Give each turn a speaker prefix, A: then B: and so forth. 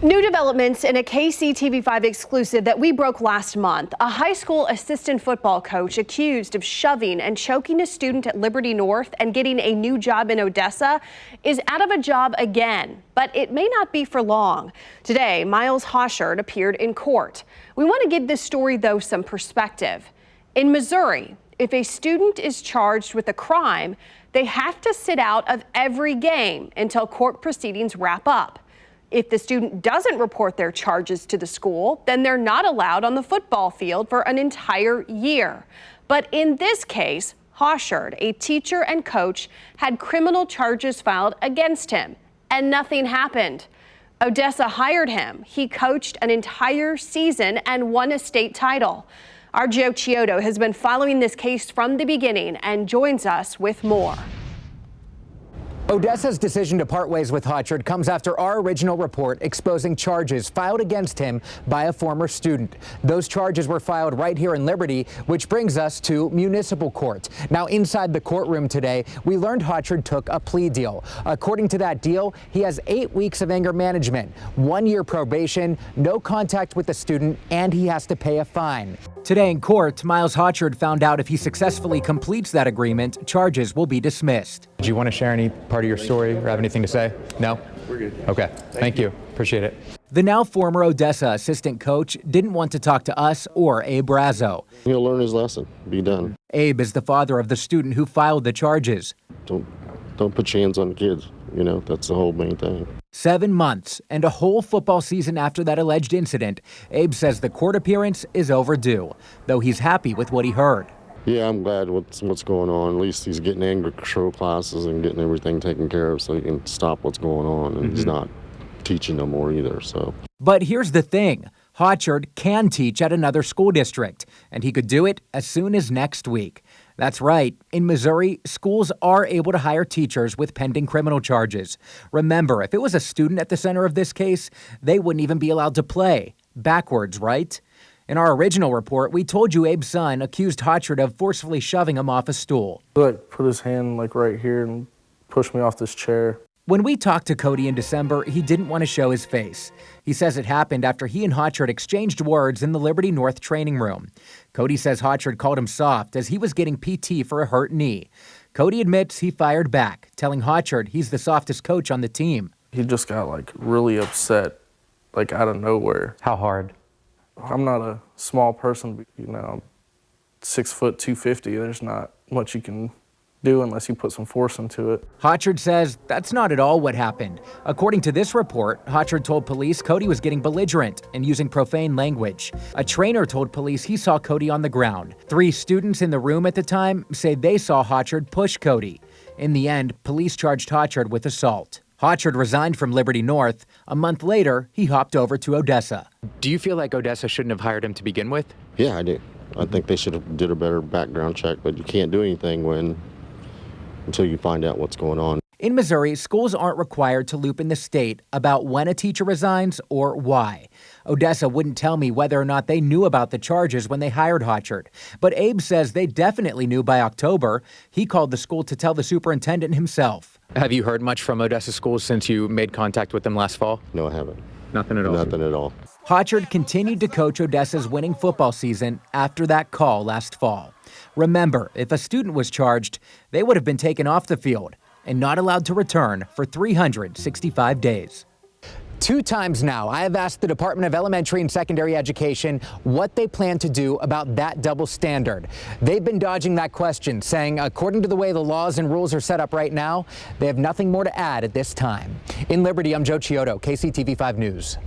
A: New developments in a KCTV5 exclusive that we broke last month. A high school assistant football coach accused of shoving and choking a student at Liberty North and getting a new job in Odessa is out of a job again, but it may not be for long. Today, Miles Hochard appeared in court. We want to give this story, though, some perspective. In Missouri, if a student is charged with a crime, they have to sit out of every game until court proceedings wrap up. If the student doesn't report their charges to the school, then they're not allowed on the football field for an entire year. But in this case, Hochard, a teacher and coach, had criminal charges filed against him, and nothing happened. Odessa hired him. He coached an entire season and won a state title. Our Joe Chiodo has been following this case from the beginning and joins us with more.
B: Odessa's decision to part ways with Hochard comes after our original report exposing charges filed against him by a former student. Those charges were filed right here in Liberty, which brings us to municipal court. Now, inside the courtroom today, we learned Hochard took a plea deal. According to that deal, he has 8 weeks of anger management, 1 year probation, no contact with the student, and he has to pay a fine. Today in court, Miles Hochard found out if he successfully completes that agreement, charges will be dismissed. Do you want to share any part of your story or have anything to say? No?
C: We're good.
B: Okay. Thank you. Appreciate it. The now former Odessa assistant coach didn't want to talk to us or Abe Razzo.
C: He'll learn his lesson. Be done.
B: Abe is the father of the student who filed the charges.
C: Don't put your hands on the kids. You know, that's the whole main thing.
B: 7 months and a whole football season after that alleged incident, Abe says the court appearance is overdue, though he's happy with what he heard.
C: Yeah, I'm glad what's going on. At least he's getting anger control classes and getting everything taken care of so he can stop what's going on. And he's not teaching no more either. So. But here's the thing. Hochard can teach at another school district, and he could do it as soon as next week. That's right. In Missouri, schools are able to hire teachers with pending criminal charges. Remember, if it was a student at the center of this case, they wouldn't even be allowed to play. Backwards, right? In our original report, we told you Abe's son accused Hochard of forcefully shoving him off a stool.
D: Put his hand right here and pushed me off this chair.
B: When we talked to Cody in December, he didn't want to show his face. He says it happened after he and Hochard exchanged words in the Liberty North training room. Cody says Hochard called him soft as he was getting PT for a hurt knee. Cody admits he fired back, telling Hochard he's the softest coach on the team.
D: He just got really upset, out of nowhere.
B: How hard?
D: I'm not a small person, I'm 6 foot 250. There's not much you can do unless you put some force into it.
B: Hochard says that's not at all what happened. According to this report, Hochard told police Cody was getting belligerent and using profane language. A trainer told police he saw Cody on the ground. 3 students in the room at the time say they saw Hochard push Cody. In the end, police charged Hochard with assault. Hochard resigned from Liberty North. A month later, he hopped over to Odessa. Do you feel like Odessa shouldn't have hired him to begin with?
C: Yeah, I do. I think they should have did a better background check, but you can't do anything until you find out what's going on.
B: In Missouri, schools aren't required to loop in the state about when a teacher resigns or why. Odessa wouldn't tell me whether or not they knew about the charges when they hired Hochard. But Abe says they definitely knew by October. He called the school to tell the superintendent himself. Have you heard much from Odessa schools since you made contact with them last fall?
C: No, I haven't.
B: Nothing at all?
C: Nothing at all.
B: Hochard continued to coach Odessa's winning football season after that call last fall. Remember, if a student was charged, they would have been taken off the field and not allowed to return for 365 days. 2 times now, I have asked the Department of Elementary and Secondary Education what they plan to do about that double standard. They've been dodging that question, saying according to the way the laws and rules are set up right now, they have nothing more to add at this time. In Liberty, I'm Joe Chiodo, KCTV5 News.